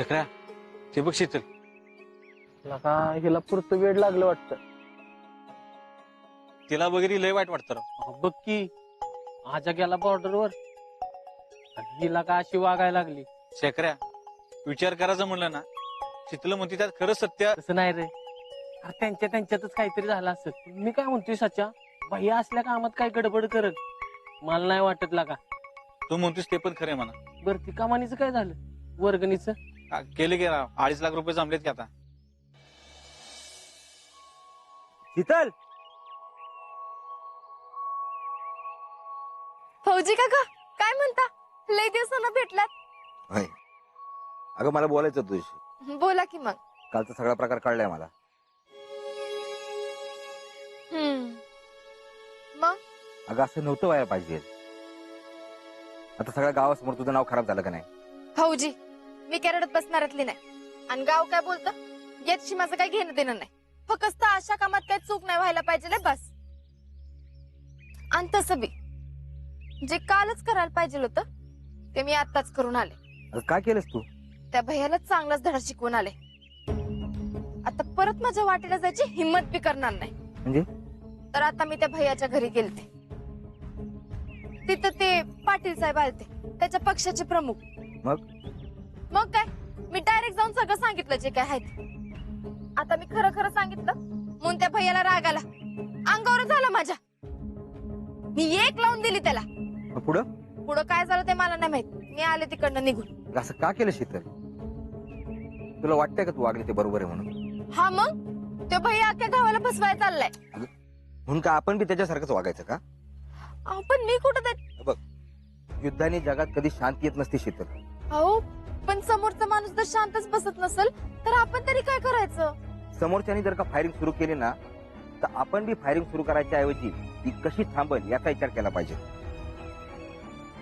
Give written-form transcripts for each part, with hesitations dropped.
चक्र्या ते बघ शीतल. लका हिला पुरतं वेळ लागलं वाटतं. तिला वगैरे लय वाईट वाटतं राव. बघ की आजा गेला बॉर्डरवर आणि हिला का अशी वागायला लागली. चक्र्या विचार करायचं म्हणलं ना, शीतल म्हणते त्यात खरंच सत्य. तसं नाही रे, अरे त्यांच्यातच काहीतरी झालं असत. मी काय म्हणतोय सच्या, भैया असल्या कामात काय गडबड करत मला नाही वाटत लागा. तू म्हणतोस ते पण खरे म्हणा. बरं ती कमानीचं काय झालं, वर्गणीचं? केले की राव, 2.5 लाख रुपये जमलेत की आता. शीतल, फौजी काका काय म्हणता, लय दिवसानं भेटलात. होय. अगं मला बोलायचं होतं तुझ्याशी. बोला की मग. कालचा सगळा प्रकार कळलाय मला. मग अगं असं नव्हतं व्हायला पाहिजे. आता सगळ्या गावासमोर तुझं नाव खराब झालं का नाही? फौजी मी केरळात बसणाऱ्यातली नाही, आणि गाव काय बोलतं याची माझं काही घेणं देणं नाही. फक्त अशा कामात काही चूक नाही व्हायला पाहिजे बस. आणि तसं बी जे कालच करायला पाहिजे होतं ते मी आताच करून आले. अगं काय केलंस तू? त्या भैयाला चांगलाच धडा शिकवून आले. आता परत माझ्या वाटेला जायची हिंमत बी करणार नाही. म्हणजे? तर आता मी त्या भैयाच्या घरी गेलते. तिथं ते पाटील साहेब आलते, त्याच्या पक्षाचे प्रमुख. मग काय मी डायरेक्ट जाऊन सगळं सांगितलं जे काय आहे ते. आता मी खरं खरं सांगितलं म्हणून त्या भैयाला राग आला, अंगावर झाला माझ्या. मी एक लावून दिली त्याला. पुढं पुढं काय झालं ते मला नाही माहित. मी आले तिकडनं निघून. असं का केलं शीतल? तुला वाटतंय का तू वागली ते बरोबर आहे म्हणून? हा मग तो भैया अख्ख्या गावाला फसवायला चाललाय. म्हणून का आपण बी त्याच्यासारखंच वागायचं का? पण मी कुठं ते बघ, युद्धाने जगात कधी शांती येत नसते शीतल. अहो पण समोरचा माणूस जर शांतच बसत नसेल तर आपण तरी काय करायचं? समोरच्यानी जर का फायरिंग सुरू केली ना, तर आपण बी फायरिंग सुरू करायच्या ऐवजी ती कशी थांबल याचा विचार केला पाहिजे.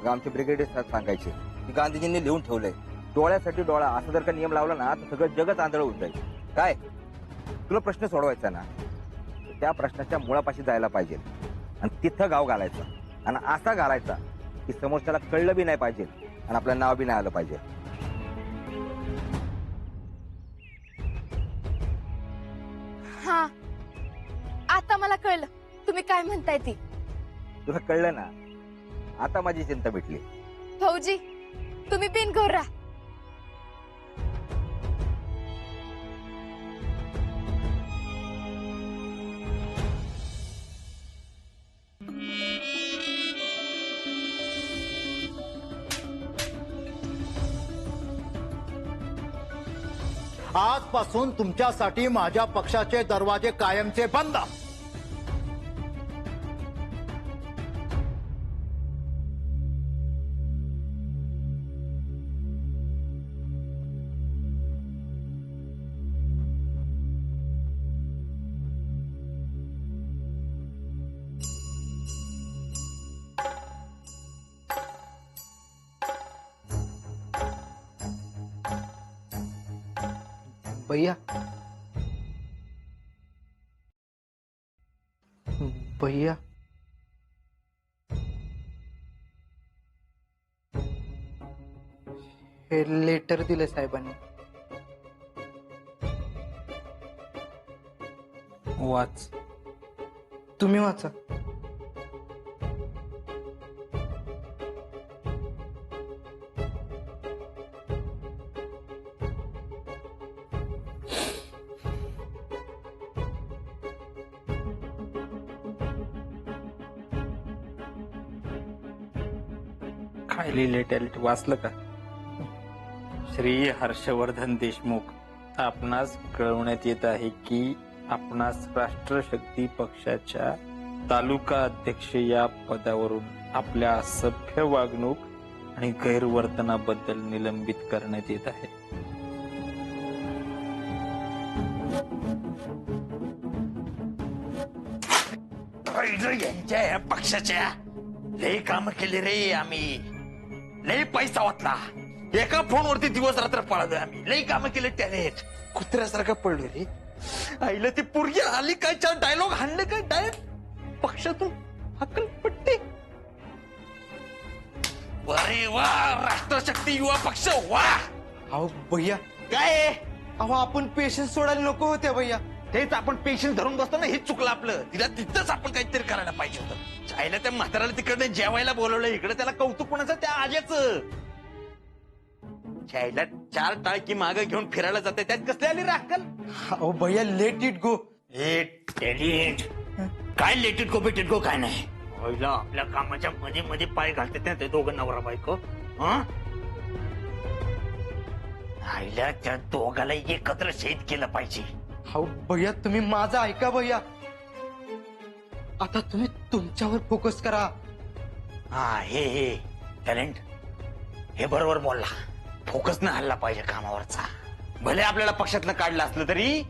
अगं आमचे ब्रिगेडियर सांगायचे की गांधीजींनी लिहून ठेवलंय, डोळ्यासाठी डोळा, असं जर का नियम लावला ना तर सगळं जगच आंधळ होऊन जाईल. काय तुला प्रश्न सोडवायचा ना, त्या प्रश्नाच्या मुळापाशी जायला पाहिजे आणि तिथं गाव घालायचा, आणि असा घालायचा की समोरच्याला कळलं बी नाही पाहिजे आणि आपलं नाव बी नाही आलं पाहिजे. हा आता मला कळलं तुम्ही काय म्हणताय ती. तुला कळलं ना, आता माझी चिंता मिटली. फौजी तुम्ही बिनघोर राहा. आजपासून तुमच्यासाठी माझ्या पक्षाचे दरवाजे कायमचे बंद. भैया भैया हे लेटर दिले साहेबांनी. वाच. तुम्ही वाचा. काय लिहिलेलं वाचलं का? श्री हर्षवर्धन देशमुख, आपणास कळवण्यात येत आहे की आपणास राष्ट्रशक्ती पक्षाच्या तालुका अध्यक्ष या पदावरून आपल्या असभ्य वागणूक आणि गैरवर्तनाबद्दल निलंबित करण्यात येत आहे. यांच्या या पक्षाच्या लय काम केले रे आम्ही, लय पैसा वाटला. एका फोनवरती दिवस रात्र पळालोय आम्ही, लय काम केले त्याने. कुत्र्यासारखं पडलो रे. आईला ती पोरगी आली काय, चार डायलॉग हाणले काय, डायरेक्ट पक्षातून हकलपट्टी. अरे वा, राष्ट्रशक्ती युवा पक्ष वा. अहो भैया, काय आहे? अहो आपण पेशन्स सोडायला नको होत्या भैया. तेच आपण पेशन्स धरून बसतो ना, हेच चुकलं आपलं. तिला तिथंच आपण काहीतरी करायला पाहिजे होतं. चायला त्या म्हाताराला तिकडे जेवायला बोलवलं, इकडे त्याला कौतुक कोणाचं त्या आज्याचं. चायला 4 टाळकी मागे घेऊन फिरायला जाते, त्यात कसली आली राखल. अहो भैया, लेट इट गो. काय लेटेड गो बेटेड गो काय नाही. पहिला आपल्या कामाच्या मध्ये मध्ये पाय घालते ना ते दोघं नवरा बायको. आईला त्या दोघाला एकत्र शहीद केलं पाहिजे. अहो भैया, तुम्ही माझं ऐका भैया. आता तुम्ही तुमच्यावर फोकस करा. हा हे टॅलेंट हे बरोबर बोलला. फोकस न हल्ला पाहिजे कामावरचा. भले आपल्याला पक्षातलं काढलं असलं तरी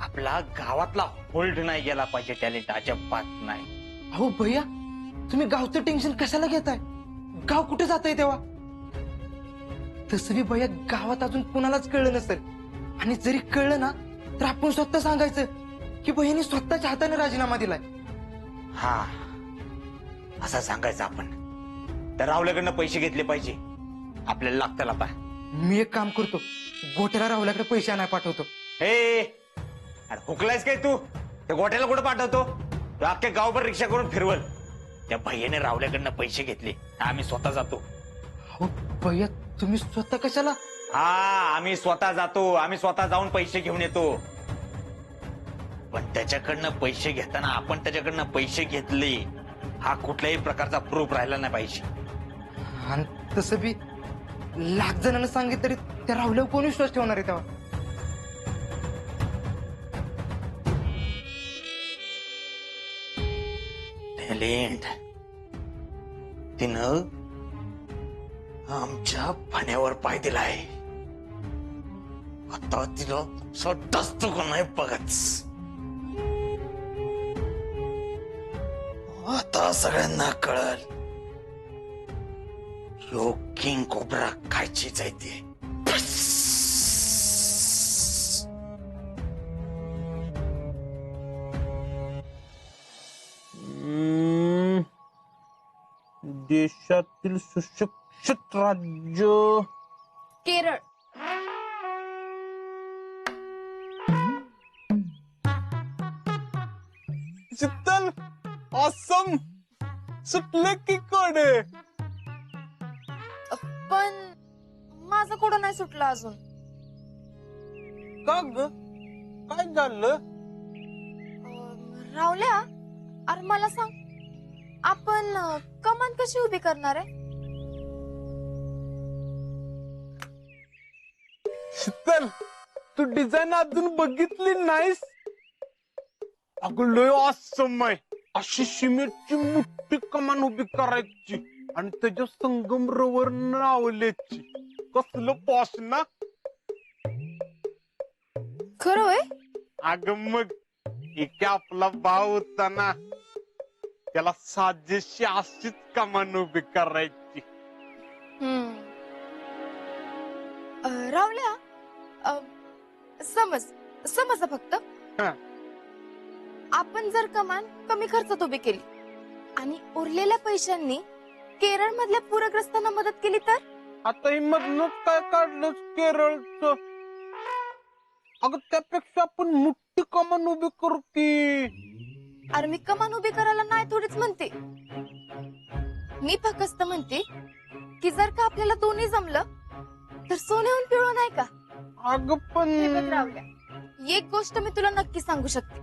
आपला गावातला होल्ड नाही गेला पाहिजे. टॅलेंट अजिबात नाही. अहो भैया, तुम्ही गावचं टेन्शन कशाला घेताय? गाव कुठे जातंय तेव्हा? तसं बी भैया गावात अजून कुणालाच कळलं नसेल. आणि जरी कळलं ना तर आपण स्वतः सांगायचं की भैयानी स्वतःच्या हाताने राजीनामा दिलाय. हा असं सांगायचं आपण. तर राहुल्याकडनं पैसे घेतले पाहिजे. आपल्याला लागतील आता. मी एक काम करतो, गोट्याला राहुल्याकडे पैसे आणायला पाठवतो. अरे हुकलायस काय तू? त्या गोठ्याला कुठं पाठवतो? तू अख्ख्या गावभर रिक्षा करून फिरवल. त्या भैयाने राहुल्याकडनं पैसे घेतले, आम्ही स्वतः जातो. हो भैया, तुम्ही स्वतः कशाला? हा आम्ही स्वतः जातो. आम्ही स्वतः जाऊन पैसे घेऊन येतो. पण त्याच्याकडनं पैसे घेताना आपण त्याच्याकडनं पैसे घेतले हा कुठल्याही प्रकारचा प्रूफ राहिला नाही पाहिजे. आणि तसं बी लाख जणांना सांगितलं तरी त्या राहुल्यावर कोण विश्वास ठेवणार आहे तेव्हा? टॅलेंट तिनं आमच्या पाण्यावर पाय दिलाय. आता तिला स्वतःच का नाही बघत. आता सगळ्यांना कळल यो किंग कोब्रा खायचीच आहे ती. देशातील सुशिक्षित राज्य केरळ. शीतल, असम सुटले की कडे. पण माझं कुठं नाही सुटलं अजून. का ग, काय झालं? राहुल्या, अरे मला सांग, आपण कमान कशी उभी करणार आहे? शीतल, तू डिझाईन अजून बघितली नाहीस? अगं लय असम आहे. अशी सिमेंटची मोठी कमान उभी करायची आणि त्याच्या संगमरवर लावल्याची. कसलं पॉश ना. खरं होय? अगं मग एक आपला भाव होता ना, त्याला साजेशी अशीच कमान उभी करायची. राहुल्या, समज फक्त हा. आपण जर कमान कमी खर्चात उभी केली आणि उरलेल्या पैशांनी केरळ मधल्या पूरग्रस्तांना मदत केली तर? आता ही मधनच काय काढलंस केरळचं? अगं त्यापेक्षा आपण मोठी कमान उभी करू की. अरे मी कमान उभी करायला नाही थोडीच म्हणते. मी फक्त म्हणते की जर का आपल्याला दोन्ही जमलं तर सोन्याहून पिवळं नाही का? अगं पण हे बघ राहुल्या, एक गोष्ट मी तुला नक्की सांगू शकते.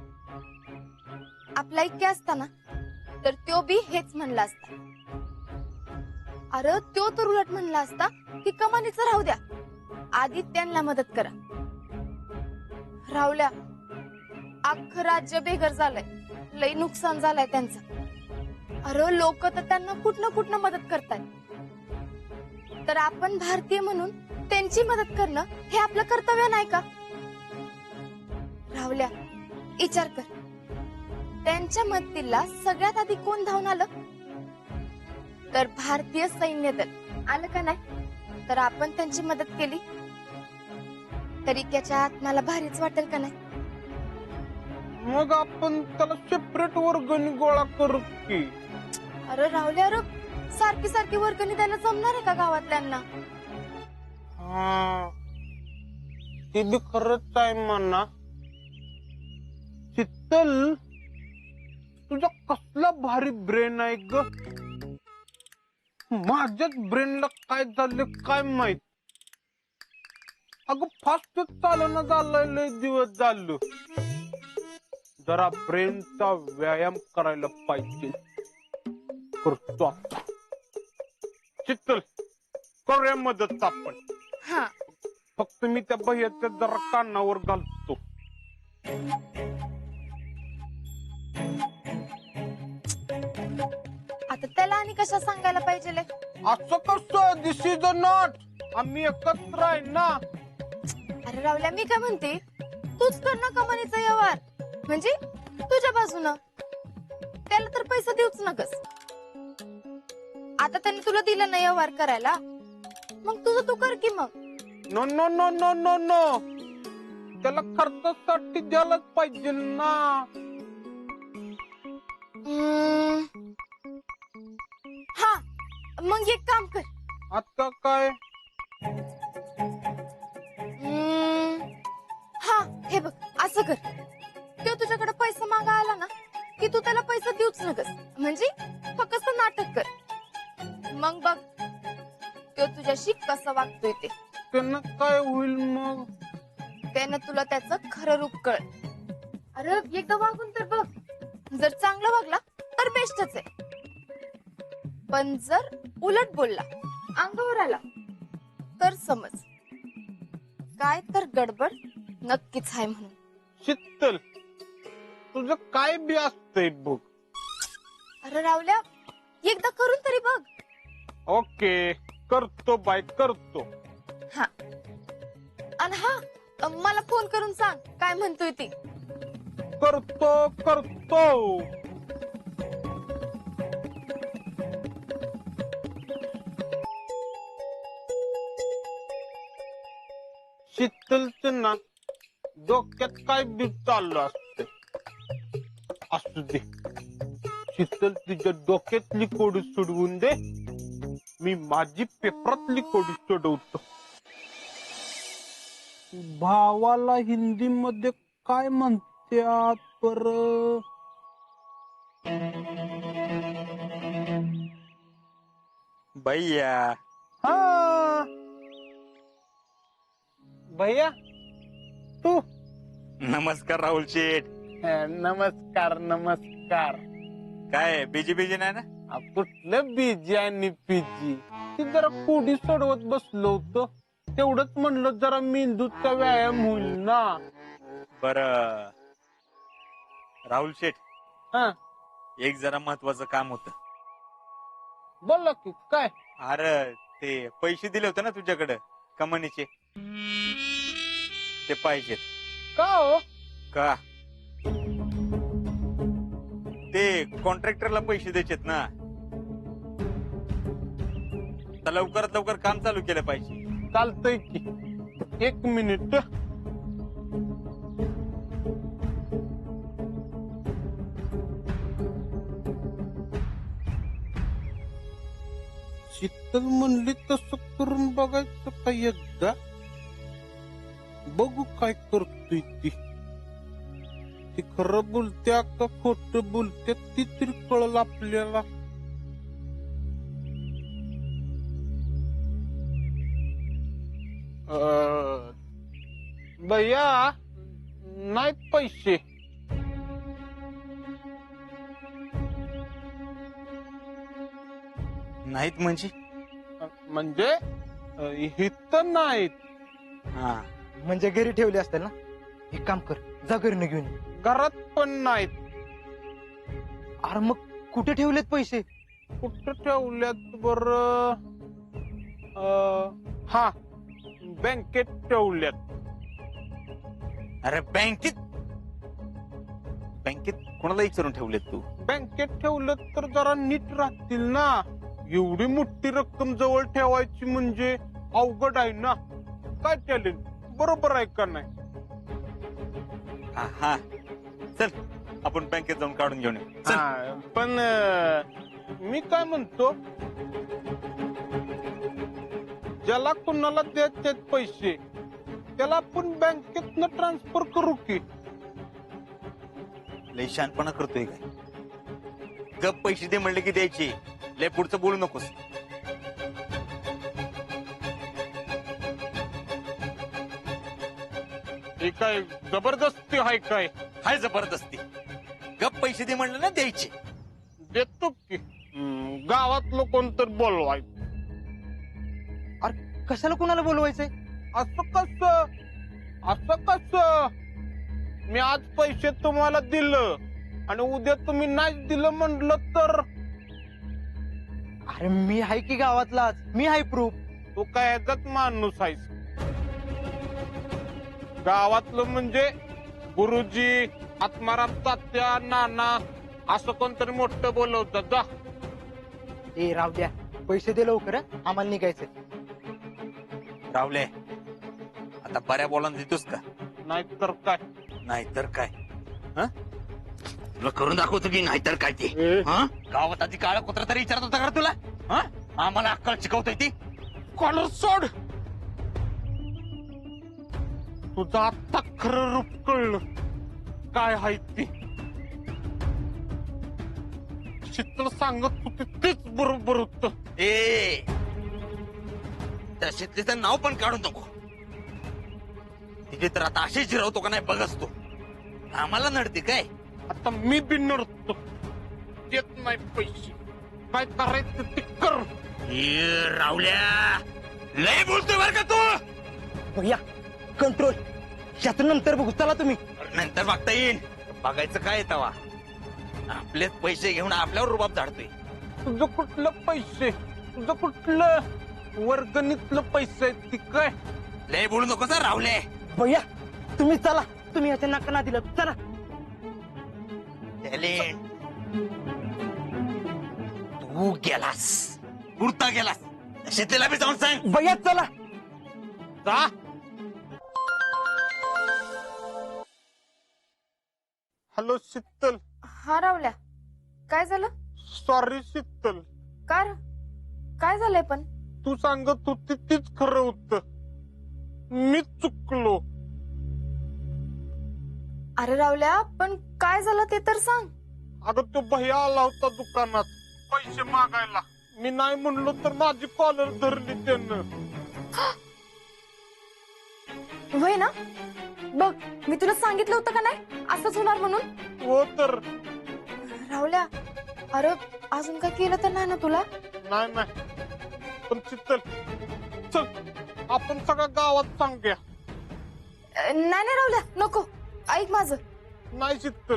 आपला ऐक्य असताना तर तो बी हेच म्हणला असता. अरे तो तर उलट म्हणला असता की कमानीचं राहू द्या, आधी त्यांना मदत करा. राहुल्या, अख्खं राज्य बेघर झालंय, लई नुकसान झालंय त्यांचं. अरे लोक तर त्यांना कुठनं मदत करतायत. तर आपण भारतीय म्हणून त्यांची मदत करणं हे आपलं कर्तव्य नाही का? राहुल्या, विचार कर, त्यांच्या मदतीला सगळ्यात आधी कोण धावून आलं? तर भारतीय सैन्य दल आलं का नाही? तर आपण त्यांची मदत केली तरी त्याच्या आत मला भारीच वाटेल का नाही? मग आपण त्याला सेपरेट वर्गणी गोळा करू की. अरे राहुल्या, अरे सारखी वर्गणी द्यायला जमणार आहे का गावातल्यांना? ते बी खरंच आहे म्हणा. शीतल, तुझा कसला भारी ब्रेन आहे ग. माझ्याच ब्रेनला काय झालं काय माहित. अगं फास्ट चालणं झालंय, लय दिवस झालं. जरा ब्रेनचा व्यायाम करायला पाहिजे. करतो आता. शीतल, करूया मदत आपण. हा फक्त मी त्या भैयाच्या जरा कानावर घालतो. आता त्याला आणि कशा सांगायला पाहिजे ले? असं कसं, दिस इज अ नॉट. आम्ही एकत्र आहे ना. अरे रावल्या, मी काय म्हणते, तूच कर ना कमानीचा व्यवहार, म्हणजे तुझ्या बाजूनं. त्याला तर पैसे देऊच नकस. आता त्यांनी तुला दिलं नाही व्यवहार करायला, मग तुझं तू कर की मग. No no no no no no, त्याला खर्चासाठी द्यायलाच पाहिजे ना. हा, मग एक काम कर. आता काय? हा, हे बघ, असं कर. तो तुझ्याकडे पैसे मागायला ना की तू त्याला पैसे देऊच नकस, म्हणजे फक्त नाटक कर. मग बघ तो तुझ्याशी कसं वागतोय ते. त्यांना काय होईल मग? त्यानं तुला त्याचं खरं रूप कळ. अरे एकदा वागून तर बघ. जर चांगलं वागला तर बेस्टच आहे, पण जर उलट बोलला, अंगावर आला, तर समज काय तर गडबड नक्कीच आहे म्हणून. शीतल, तुझं काय बी असतंय बघ. अरे रावल्या, एकदा करून तरी बघ. ओके, करतो बाय, करतो. हा, आणि हा, मला फोन करून सांग काय म्हणतोय ती. करतो करतो. शीतलच ना डोक्यात काय बी चाललं असत. असू दे, शीतल तिच्या डोक्यातली कोडी सोडवून दे, मी माझी पेपरातली कोडी सोडवतो. भावाला हिंदी मध्ये काय म्हणतात पर? भैया, हा भैया, तू? नमस्कार राहुल शेठ. नमस्कार नमस्कार. काय बिजी बिजी नाही ना? कुठलं बीजी आणि पीजी? ती जरा कोडी सोडवत बसलो होतो, तेवढंच म्हणलं जरा मेंदूचा व्यायाम होईल ना. बर राहुल शेठ, हा, एक जरा महत्वाचं काम होतं. बोला की काय? अरे ते पैसे दिले होते ना तुझ्याकडे कमानीचे, ते पाहिजेत. का हो? का? ते कॉन्ट्रॅक्टरला पैसे द्यायचेत ना, तर लवकरात लवकर काम चालू केलं पाहिजे. चालतंय की, एक मिनिट. शीतल म्हणली तसं करून बघायचं का एकदा? बघू काय करतोय ती. ती खरं बोलत्या का खोट बोलत्या ती तरी कळलं आपल्याला. भैया, नाहीत पैसे. नाहीत म्हणजे? म्हणजे इथं नाहीत. हा, म्हणजे घरी ठेवले असतील ना. एक काम कर, जा घरी घेऊन ये. घरात पण नाहीत. अरे मग कुठे ठेवलेत पैसे? कुठं ठेवल्यात बर? हा, बँकेत ठेवल्यात. अरे बँकेत? बँकेत कोणाला विचारून ठेवलेत तू? बँकेत ठेवलं तर जरा नीट राहतील ना. एवढी मोठी रक्कम जवळ ठेवायची म्हणजे अवघड आहे ना. काय टॅलेंट, बरोबर आहे का नाही? हा, चल आपण बँकेत जाऊन काढून घेऊन येऊ. चल. हा, पण मी काय म्हणतो, ज्याला कुणाला द्यायचे पैसे त्याला आपण बँकेतनं ट्रान्सफर करू की. लय शहाणपणा करतोय काय? गप पैसे दे म्हणले की द्यायचे. लय पुढचं बोलू नकोस. हे काय जबरदस्ती आहे काय? हाय जबरदस्ती. गप पैसे दे म्हणलं ना द्यायचे. देतो की. गावातलं कोणतर बोलवाय. अरे कशाला कोणाला बोलवायचंय? असं कस मी आज पैसे तुम्हाला दिलं आणि उद्या तुम्ही नाही दिलं म्हणलं तर? अरे मी आहे की गावातलाच, मी आहे प्रूफ. तू काय ह्याचाच माणूस आहेस? गावातलं म्हणजे गुरुजी, आत्माराम तात्या, नाना असं कोणतरी मोठं बोलवतात. जा. ए राव द्या, पैसे दे लवकर हं, आम्हाला निघायचंय. रावले आता बऱ्या बोलान देतोस का? नाहीतर काय? नाहीतर काय? तुला करून दाखवतो की नाहीतर काय ते. गावात आधी काळा कुत्रा तरी विचारत होता का तुला? आम्हाला अक्कल शिकवतोय ती. कॉलर सोड. तुझं आता खरं रूप कळलं काय आहे ती. शीतल सांगत होती तेच बरोबर होत. ए त्या शेतलीचं नाव पण काढू नको. तिथे तर आता अशी जिरवतो का नाही बघच तो. आम्हाला नडते काय? आता मी बी नडतो. देत नाही पैसे. काय करायचं ते कर. ए रावल्या लय बोलतोय बर का तू. भैया कंट्रोल. यातून नंतर बघू. चला तुम्ही. नंतर बघता येईल. बघायचं काय तवा. आपलेच पैसे घेऊन आपल्यावर रुबाब झाडतोय. तुझं कुठलं पैसे? तुझं कुठलं वर्गणीतलं पैसे आहेत ती काय? लय बोलू नको सर रावले. भैया तुम्ही चला. तुम्ही याच्या नाका ना दिलं. चला. टॅलेंट तू गेलास. कुर्ता गेलास. शेतीला बी जाऊन सांग. भैया चला. जा. हॅलो शीतल. हा रावल्या, काय झालं? सॉरी शीतल. कार काय झालंय पण? तू सांगत होती तीच खरं होतं. मी चुकलो. अरे रावल्या, पण काय झालं ते तर सांग. अगं तो भैया आला होता दुकानात पैसे मागायला. मी नाही म्हणलो तर माझी कॉलर धरली त्यानं. वय ना, बघ मी तुला सांगितलं होतं का नाही असंच होणार म्हणून. हो तर. रावल्या, अरे अजून काय केलं तर नाही ना तुला? नाही नाही. पण शीतल चल आपण सगळ्या गावात सांगूया. नाही नाही रावल्या, नको. ऐक माझं. नाही शीतल,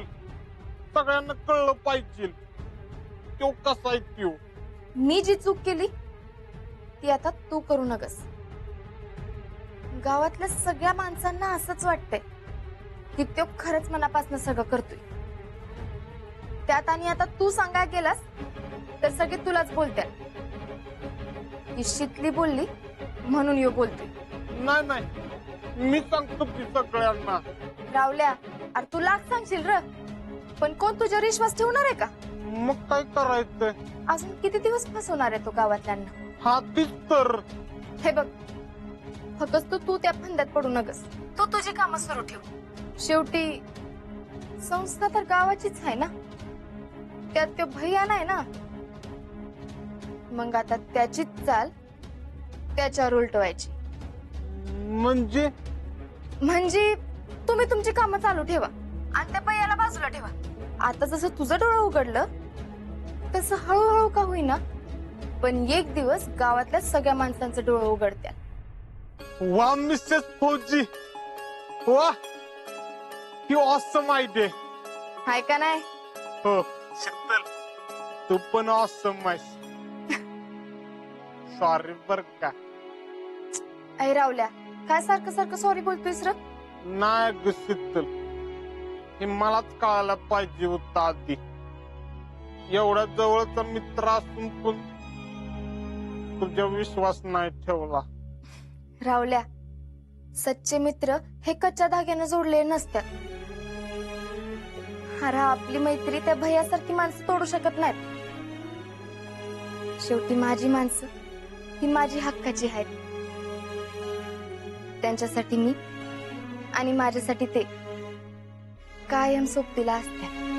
सगळ्यांना कळलं पाहिजे तो कसा आहे तो. मी जी चूक केली ती आता तू करू नकस. गावातल्या सगळ्या माणसांना असंच वाटतंय की तो खरंच मनापासून सगळं करतोय. त्यात आणि आता तू सांगायला गेलास तर सगळे तुलाच बोलतात की शीतली बोलली म्हणून यो बोलतोय. नाही नाही, मी सांगतो की सगळ्यांना. रावल्या, अरे तू लाख सांगशील र, पण कोण तुझ्यावर विश्वास ठेवणार आहे का? मग काय करायचंय? अजून किती दिवस फसवणार आहे तो गावातल्यांना? हा तीच तर. हे बघ, फक्त तू त्या फंद्यात पडू नकस. तू तुझी कामं सुरू ठेव. शेवटी संस्था तर गावाचीच आहे ना. त्यात तो भैया नाही ना. मग आता त्याचीच चाल त्याच्यावर उलटवायची. म्हणजे म्हणजे तुम्ही तुमची कामं चालू ठेवा आणि त्या भैयाला बाजूला ठेवा. आता जसं तुझं डोळं उघडलं तसं हळूहळू का होईना पण एक दिवस गावातल्या सगळ्या माणसांचं डोळं उघडत्या. वा मिसेस फौजी, वा ही ऑसम आयडिया. हाय का नाही? हो शीतल, तू पण ऑसम आहेस. सॉरी बर का. ऐ रावल्या, काय सारखं सारखं सॉरी बोलतोयस र? नाही ग शीतल, हे मलाच कळायला पाहिजे होतं आधी. एवढ्या जवळचा मित्र असून पण तुझ्या विश्वास नाही ठेवला. रावल्या, सच्चे मित्र हे कच्च्या धाग्याने जोडले नसतात. अरे आपली मैत्री त्या भैयासारखी माणसं तोडू शकत नाहीत. शेवटी माझी माणसं ही माझी हक्काची आहेत. त्यांच्यासाठी मी आणि माझ्यासाठी ते कायम सोबतीला असत्या.